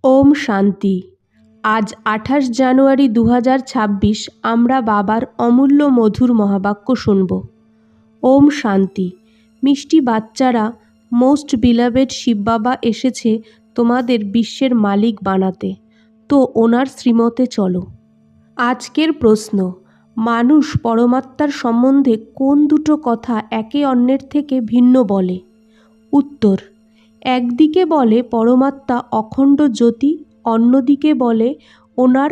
ওম শান্তি। আজ ২৮ জানুয়ারি ২০২৬ আমরা বাবার অমূল্য মধুর মহাবাক্য শুনব। ওম শান্তি। মিষ্টি বাচ্চারা, মোস্ট বিলাভেড শিব বাবা এসেছে তোমাদের বিশ্বের মালিক বানাতে, তো ওনার শ্রীমতে চলো। আজকের প্রশ্ন: মানুষ পরমাত্মার সম্বন্ধে কোন দুটো কথা একে অন্যের থেকে ভিন্ন বলে? উত্তর: একদিকে বলে পরমাত্মা অখণ্ড জ্যোতি, অন্যদিকে বলে ওনার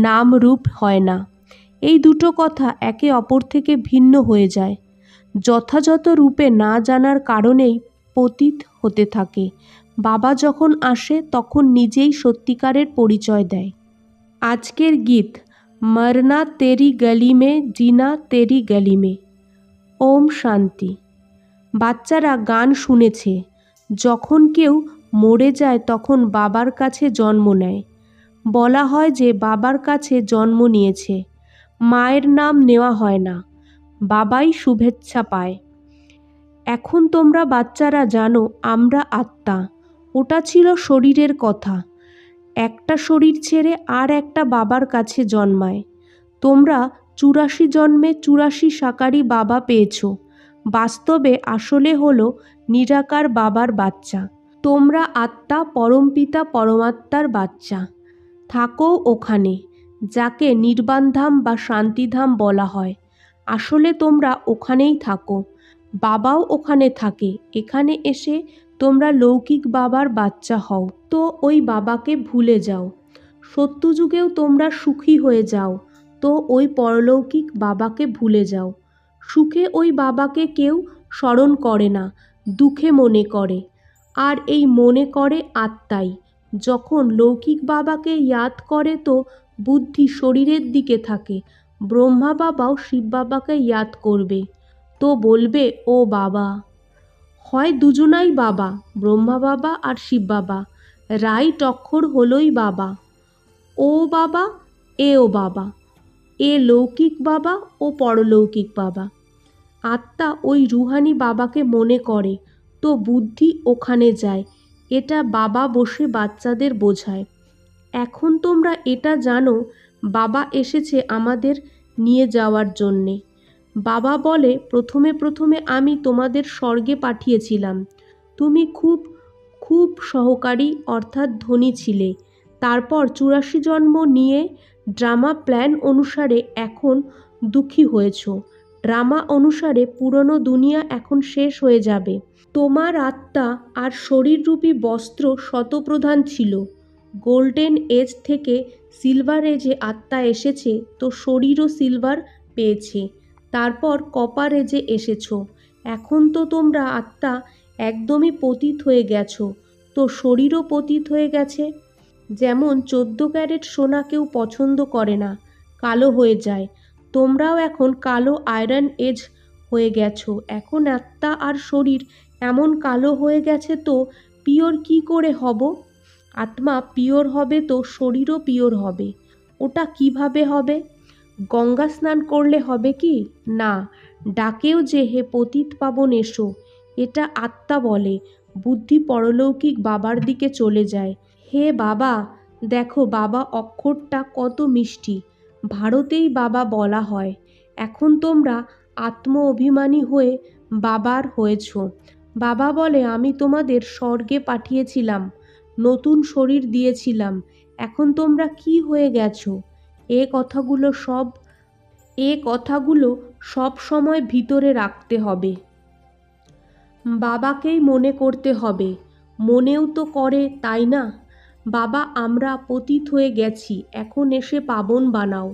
নাম রূপ হয় না। এই দুটো কথা একে অপর থেকে ভিন্ন হয়ে যায়। যথাযথ রূপে না জানার কারণেই পতিত হতে থাকে। বাবা যখন আসে তখন নিজেই সত্যিকারের পরিচয় দেয়। আজকের গীত: মরনা তেরি গলি মে, জিনা তেরি গলি মে। ওম শান্তি। বাচ্চারা গান শুনেছে, যখন কেউ মরে যায় তখন বাবার কাছে জন্ম নেয়। বলা হয় যে বাবার কাছে জন্ম নিয়েছে, মায়ের নাম নেওয়া হয় না, বাবাই শুভেচ্ছা পায়। এখন তোমরা বাচ্চারা জানো আমরা আত্মা, ওটা ছিল শরীরের কথা। একটা শরীর ছেড়ে আর একটা বাবার কাছে জন্মায়। তোমরা ৮৪ জন্মে ৮৪ সাকারি বাবা পেয়েছ। বাস্তবে আসলে হলো নিরাকার বাবার বাচ্চা। তোমরা আত্মা পরমপিতা পরমাত্মার বাচ্চা। থাকো ওখানে, যাকে নির্বাণধাম বা শান্তিধাম বলা হয়। আসলে তোমরা ওখানেই থাকো, বাবাও ওখানে থাকে। এখানে এসে তোমরা লৌকিক বাবার বাচ্চা হও, তো ওই বাবাকে ভুলে যাও। সত্যযুগেও তোমরা সুখী হয়ে যাও, তো ওই পরলৌকিক বাবাকে ভুলে যাও। সুখে ওই বাবাকে কেউ স্মরণ করে না, দুঃখে মনে করে, আর এই মনে করে আত্মাই। যখন লৌকিক বাবাকে ইয়াদ করে তো বুদ্ধি শরীরের দিকে থাকে। ব্রহ্মা বাবাও শিব বাবাকে ইয়াদ করবে, তো বলবে ও বাবা। হয় দুজনাই বাবা, ব্রহ্মা বাবা আর শিব বাবা। রাইট অক্ষর হলোই বাবা। ও বাবা, এও বাবা। এ লৌকিক বাবা ও পরলৌকিক বাবা। আত্মা ওই রুহানি বাবাকে মনে করে, তো বুদ্ধি ওখানে যায়। এটা বাবা বসে বাচ্চাদের বোঝায়। এখন তোমরা এটা জানো বাবা এসেছে আমাদের নিয়ে যাওয়ার জন্যে। বাবা বলে, প্রথমে প্রথমে আমি তোমাদের স্বর্গে পাঠিয়েছিলাম। তুমি খুব খুব সহকারী অর্থাৎ ধনী ছিলে। তারপর ৮৪ জন্ম নিয়ে ড্রামা প্ল্যান অনুসারে এখন দুঃখী হয়েছ। ড্রামা অনুসারে পুরনো দুনিয়া এখন শেষ হয়ে যাবে। তোমার আত্মা আর শরীররূপী বস্ত্র শতপ্রধান ছিল। গোল্ডেন এজ থেকে সিলভার এজে আত্মা এসেছে, তো শরীরও সিলভার পেয়েছে। তারপর কপার এজে এসেছ। এখন তো তোমরা আত্মা একদমই পতিত হয়ে গেছো, তো শরীরও পতিত হয়ে গেছে। যেমন 14 ক্যারেট সোনা কেউ পছন্দ করে না, কালো হয়ে যায়। তোমরাও এখন কালো আয়রন এজ হয়ে গেছো। এখন আত্মা আর শরীর এমন কালো হয়ে গেছে, তো পিওর কি করে হব? আত্মা পিওর হবে তো শরীরও পিওর হবে। ওটা কিভাবে হবে? গঙ্গা স্নান করলে হবে কি? না, ডাকেও যে হে পতিত পাবন এসো, এটা আত্মা বলে। বুদ্ধি পরলৌকিক বাবার দিকে চলে যায়। হে বাবা, দেখো বাবা অক্ষরটা কত মিষ্টি। ভারতেই বাবা বলা হয়। এখন তোমরা আত্ম অভিমানী হয়ে বাবার হয়েছ। বাবা বলে, আমি তোমাদের স্বর্গে পাঠিয়েছিলাম, নতুন শরীর দিয়েছিলাম। এখন তোমরা কি হয়ে গেছো? এ কথাগুলো সব সময় ভিতরে রাখতে হবে। বাবাকেই মনে করতে হবে। মনেও তো করে, তাই না? বাবা, আমরা পতিত হয়ে গেছি, এখন এসে পাবন বানাও।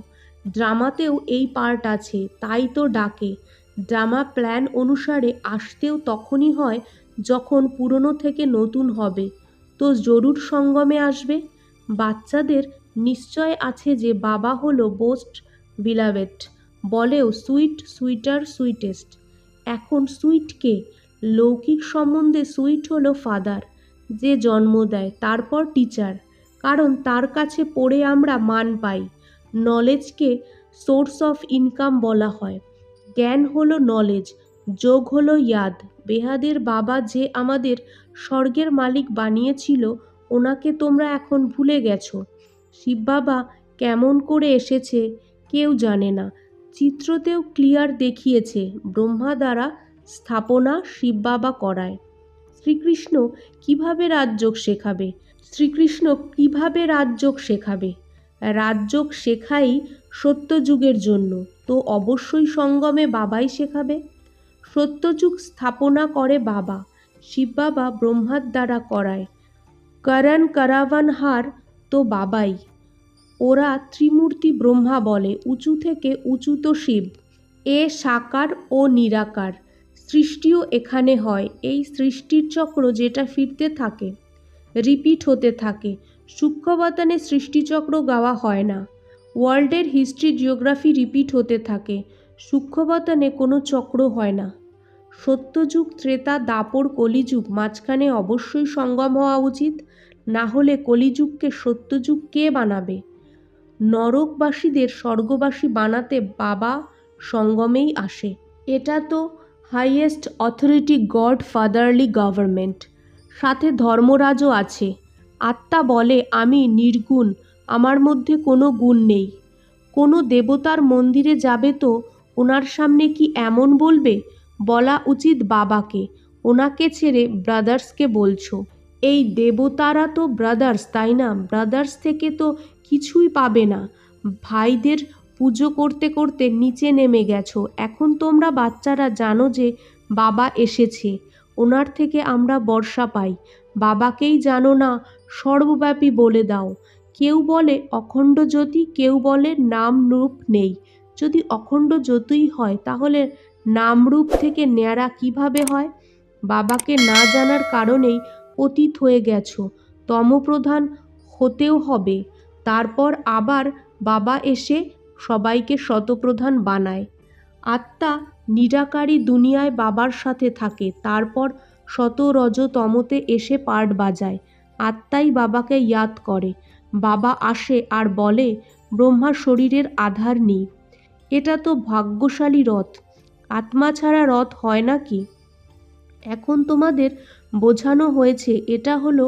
ড্রামাতেও এই পার্ট আছে, তাই তো ডাকে। ড্রামা প্ল্যান অনুসারে আসতেও তখনই হয় যখন পুরনো থেকে নতুন হবে, তো জরুর সঙ্গমে আসবে। বাচ্চাদের নিশ্চয় আছে যে বাবা হলো মোস্ট বিলাভেড, বলেও সুইট, সুইটার, সুইটেস্ট। এখন সুইট কে? লৌকিক সম্বন্ধে সুইট হলো ফাদার, যে জন্ম দেয়, তারপর টিচার, কারণ তার কাছে পড়ে আমরা মান পাই। নলেজকে সোর্স অফ ইনকাম বলা হয়। জ্ঞান হলো নলেজ, যোগ হলো ইয়াদ। বেহাদের বাবা যে আমাদের স্বর্গের মালিক বানিয়েছিল, ওনাকে তোমরা এখন ভুলে গেছো। শিব বাবা কেমন করে এসেছে কেউ জানে না। চিত্রতেও ক্লিয়ার দেখিয়েছে ব্রহ্মা দ্বারা স্থাপনা শিব বাবা করায়। শ্রীকৃষ্ণ কিভাবে রাজযোগ শেখাবে? শ্রীকৃষ্ণ কিভাবে রাজযোগ শেখাবে? রাজযোগ শেখাই সত্যযুগের জন্য, তো অবশ্যই সঙ্গমে বাবাই শেখাবে। সত্যযুগ স্থাপনা করে বাবা, শিব বাবা ব্রহ্মার দ্বারা করায়। করণ করাবনহার তো বাবাই। ওরা ত্রিমূর্তি ব্রহ্মা বলে, উঁচু থেকে উঁচু তো শিব। এ সাকার ও নিরাকার। সৃষ্টিও এখানে হয়। এই সৃষ্টির চক্র যেটা ফিরতে থাকে, রিপিট হতে থাকে। সূক্ষ্মবতনে সৃষ্টিচক্র গাওয়া হয় না। ওয়ার্ল্ডের হিস্ট্রি জিওগ্রাফি রিপিট হতে থাকে। সূক্ষ্মবতনে কোনো চক্র হয় না। সত্যযুগ, ত্রেতা, দাপর, কলিযুগ, মাঝখানে অবশ্যই সঙ্গম হওয়া উচিত। না হলে কলিযুগকে সত্যযুগ কে বানাবে? নরকবাসীদের স্বর্গবাসী বানাতে বাবা সঙ্গমেই আসে। এটা তো highest authority, god fatherly government. সাথে ধর্মরাজও আছে। আত্মা বলে আমি নির্গুণ, আমার মধ্যে কোনো গুণ নেই। কোনো দেবতার মন্দিরে যাবে তো ওনার সামনে কি এমন বলবে? বলা উচিত বাবাকে। ওনাকে ছেড়ে ব্রাদার্সকে বলছো। এই দেবতারা তো ব্রাদার্স, তাই না? ব্রাদার্স থেকে তো কিছুই পাবে না। ভাইদের পুজো করতে করতে নিচে নেমে গেছো। এখন তোমরা বাচ্চারা জানো যে বাবা এসেছে, ওনার থেকে আমরা বর্ষা পাই। বাবাকেই জানো না, সর্বব্যাপী বলে দাও। কেউ বলে অখণ্ড জ্যোতি, কেউ বলে নাম রূপ নেই। যদি অখণ্ড জ্যোতিই হয় তাহলে নামরূপ থেকে ন্যাড়া কিভাবে হয়? বাবাকে না জানার কারণেই পতিত হয়ে গেছো। তমপ্রধান হতেও হবে। তারপর আবার বাবা এসে সবাইকে শতপ্রধান বানায়। আত্মা নিরাকারী দুনিয়ায় বাবার সাথে থাকে, তারপর শত রজ তমতে এসে পার্ট বাজায়। আত্মাই বাবাকে ইয়াদ করে। বাবা আসে আর বলে ব্রহ্মা শরীরের আধার নেই। এটা তো ভাগ্যশালী রথ। আত্মা ছাড়া রথ হয় নাকি? এখন তোমাদের বোঝানো হয়েছে এটা হলো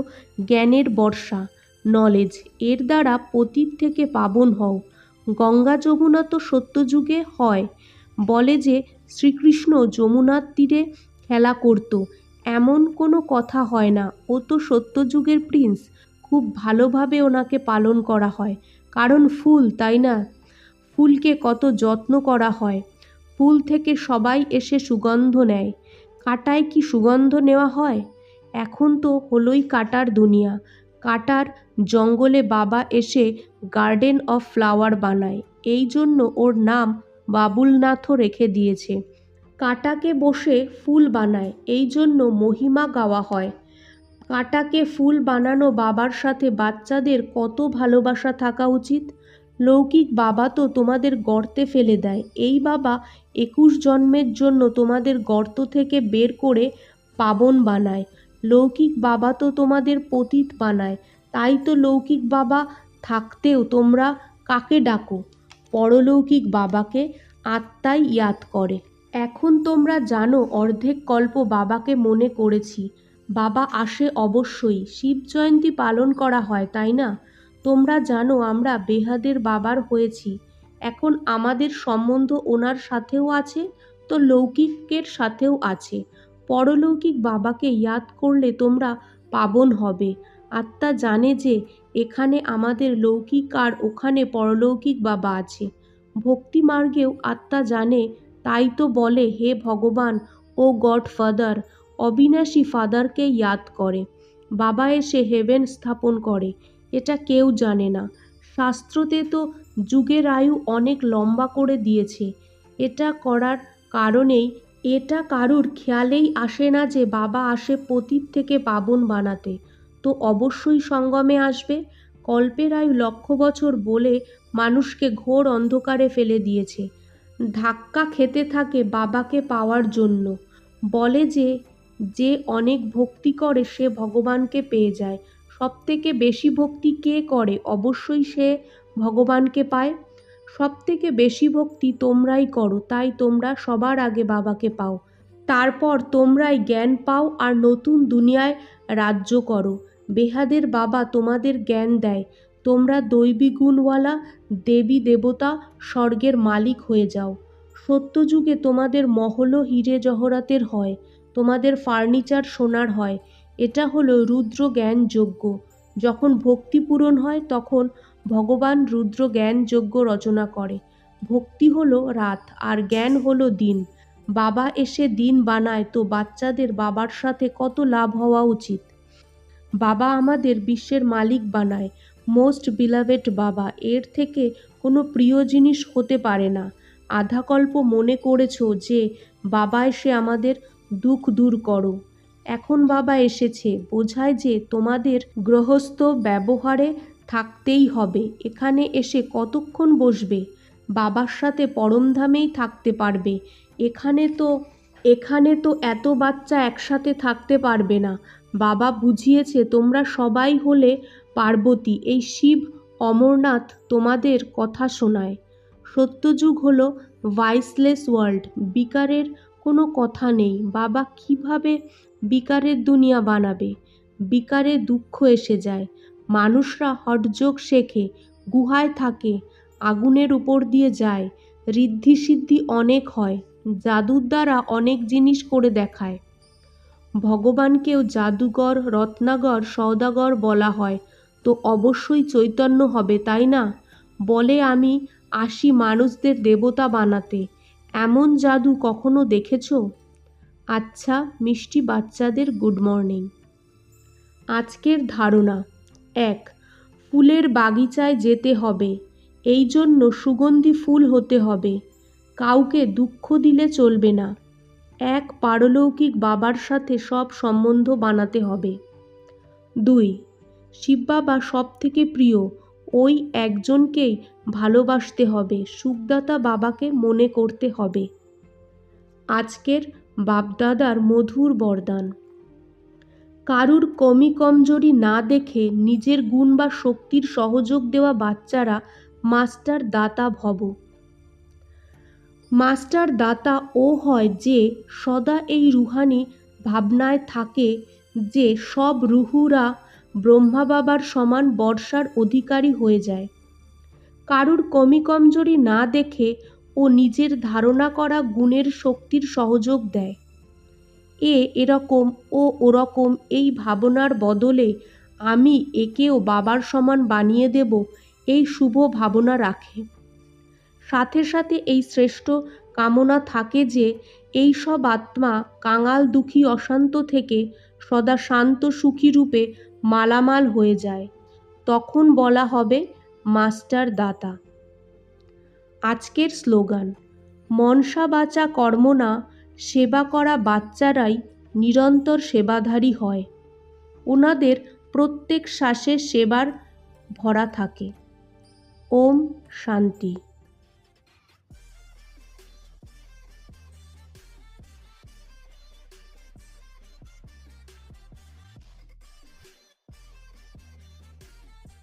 জ্ঞানের বর্ষা, নলেজ। এর দ্বারা পতিত থেকে পাবন হও। গঙ্গা যমুনা তো সত্যযুগে হয়। বলে যে শ্রীকৃষ্ণ যমুনার তীরে খেলা করত, এমন কোনো কথা হয় না। ও তো সত্যযুগের প্রিন্স। খুব ভালোভাবে ওনাকে পালন করা হয়, কারণ ফুল, তাই না? ফুলকে কত যত্ন করা হয়। ফুল থেকে সবাই এসে সুগন্ধ নেয়। কাটায় কি সুগন্ধ নেওয়া হয়? এখন তো হলোই কাটার দুনিয়া। কাটার জঙ্গলে বাবা এসে গার্ডেন অফ ফ্লাওয়ার বানায়। এই জন্য ওর নাম বাবুলনাথও রেখে দিয়েছে। কাটাকে বসে ফুল বানায়, এই জন্য মহিমা গাওয়া হয়। কাটাকে ফুল বানানো বাবার সাথে বাচ্চাদের কত ভালোবাসা থাকা উচিত। লৌকিক বাবা তো তোমাদের গর্তে ফেলে দেয়। এই বাবা 21 জন্মের জন্য তোমাদের গর্ত থেকে বের করে পাবন বানায়। লৌকিক বাবা তো তোমাদের পতিত বানায়। তাই তো লৌকিক বাবা থাকতেও তোমরা কাকে ডাকো? পরলৌকিক বাবাকে। আত্মাই ইয়াদ করে। এখন তোমরা জানো অর্ধেক কল্প বাবাকে মনে করেছি। বাবা আসে অবশ্যই। শিব জয়ন্তী পালন করা হয়, তাই না? তোমরা জানো আমরা বেহাদের বাবার হয়েছি। এখন আমাদের সম্বন্ধ ওনার সাথেও আছে, তো লৌকিকের সাথেও আছে। পরলৌকিক বাবাকে ইয়াদ করলে তোমরা পাবন হবে। আত্মা জানে যে এখানে আমাদের লৌকিক আর ওখানে পরলৌকিক বাবা আছে। ভক্তি মার্গেও আত্মা জানে, তাই তো বলে হে ভগবান ও গড ফাদার। অবিনাশী ফাদারকে ইয়াদ করে। বাবা এসে হেভেন স্থাপন করে। এটা কেউ জানে না। শাস্ত্রতে তো যুগের আয়ু অনেক লম্বা করে দিয়েছে। এটা করার কারণেই এটা কারুর খেয়ালেই আসে না যে বাবা আসে পতিত থেকে পাবন বানাতে। তো অবশ্যই সঙ্গমে আসবে। কল্পের আয়ু 1,00,000 বছর বলে মানুষকে ঘোর অন্ধকারে ফেলে দিয়েছে। ধাক্কা খেতে থাকে বাবাকে পাওয়ার জন্য। বলে যে যে অনেক ভক্তি করে সে ভগবানকে পেয়ে যায়। সবথেকে বেশি ভক্তি কে করে? অবশ্যই সে ভগবানকে পায়। সবথেকে বেশি ভক্তি তোমরাই করো, তাই তোমরা সবার আগে বাবাকে পাও। তারপর তোমরাই জ্ঞান পাও আর নতুন দুনিয়ায় রাজ্য করো। বেহাদের বাবা তোমাদের জ্ঞান দেয়, তোমরা দৈবী গুণওয়ালা দেবী দেবতা স্বর্গের মালিক হয়ে যাও। সত্যযুগে তোমাদের মহলও হিরে জহরাতের হয়, তোমাদের ফার্নিচার সোনার হয়। এটা হলো রুদ্র জ্ঞান যজ্ঞ। যখন ভক্তি পূরণ হয় তখন ভগবান রুদ্র জ্ঞান যজ্ঞ রচনা করে। ভক্তি হলো রাত আর জ্ঞান হলো দিন। বাবা এসে দিন বানায় তো বাচ্চাদের বাবার সাথে কত লাভ হওয়া উচিত। বাবা আমাদের বিশ্বের মালিক বানায়, মোস্ট বিলাভেড বাবা, এর থেকে কোনো প্রিয় জিনিস হতে পারে না। আধাকল্প মনে করেছ যে বাবা এসে আমাদের দুঃখ দূর করো, এখন বাবা এসেছে বোঝায় যে তোমাদের গৃহস্থ ব্যবহারে থাকতেই হবে। এখানে এসে কতক্ষণ বসবে? বাবার সাথে পরমধামেই থাকতে পারবে। এখানে তো এত বাচ্চা একসাথে থাকতে পারবে না। বাবা বুঝিয়েছে তোমরা সবাই হলে পার্বতী, এই শিব অমরনাথ তোমাদের কথা শোনায়। সত্যযুগ হলো ভয়েসলেস ওয়ার্ল্ড, বিকারের কোনো কথা নেই। বাবা কিভাবে বিকারের দুনিয়া বানাবে? বিকারে দুঃখ এসে যায়, মানুষরা হঠযোগ শেখে, গুহায় থাকে, আগুনের উপর দিয়ে যায়, ঋদ্ধি সিদ্ধি অনেক হয়, জাদুর দ্বারা অনেক জিনিস করে দেখায়। ভগবানকেও জাদুকর, রত্নাকর, সওদাগর বলা হয়, তো অবশ্যই চৈতন্য হবে, তাই না? বলে আমি আসি মানুষদের দেবতা বানাতে। এমন জাদু কখনো দেখেছ? আচ্ছা মিষ্টি বাচ্চাদের গুড মর্নিং। আজকের ধারণা: 1. ফুলের বাগিচায় যেতে হবে, এই জন্য সুগন্ধি ফুল হতে হবে। কাউকে দুঃখ দিলে চলবে না। এক পারলৌকিক বাবার সাথে সব সম্বন্ধ বানাতে হবে। 2. শিব বাবা সব থেকে প্রিয়, ওই একজনকেই ভালোবাসতে হবে, সুখদাতা বাবাকে মনে করতে হবে। আজকের বাপদাদার মধুর বরদান: কারুর কমি কমজোরি না দেখে নিজের গুণ বা শক্তির সহযোগ দেওয়া বাচ্চারা মাস্টার দাতা ভব। মাস্টার দাতা ও হয় যে সদা এই রুহানি ভাবনায় থাকে যে সব রুহুরা ব্রহ্মা বাবার সমান বর্ষার অধিকারী হয়ে যায়। কারুর কমি কমজোরি না দেখে ও নিজের ধারণা করা গুণের শক্তির সহযোগ দেয়। এরকম ও ওরকম এই ভাবনার বদলে আমি একেও বাবার সমান বানিয়ে দেব, এই শুভ ভাবনা রাখে। সাথে সাথে এই শ্রেষ্ঠ কামনা থাকে যে এই সব আত্মা কাঙাল দুঃখী অশান্ত থেকে সদা শান্ত সুখী রূপে মালামাল হয়ে যায়। তখন বলা হবে মাস্টার দাতা। আজকের স্লোগান: মনসা বাচা কর্মণা সেবা করা বাচ্চারাই নিরন্তর সেবাধারী হয়। ওনাদের প্রত্যেক শ্বাসে সেবার ভরা থাকে। ওম শান্তি।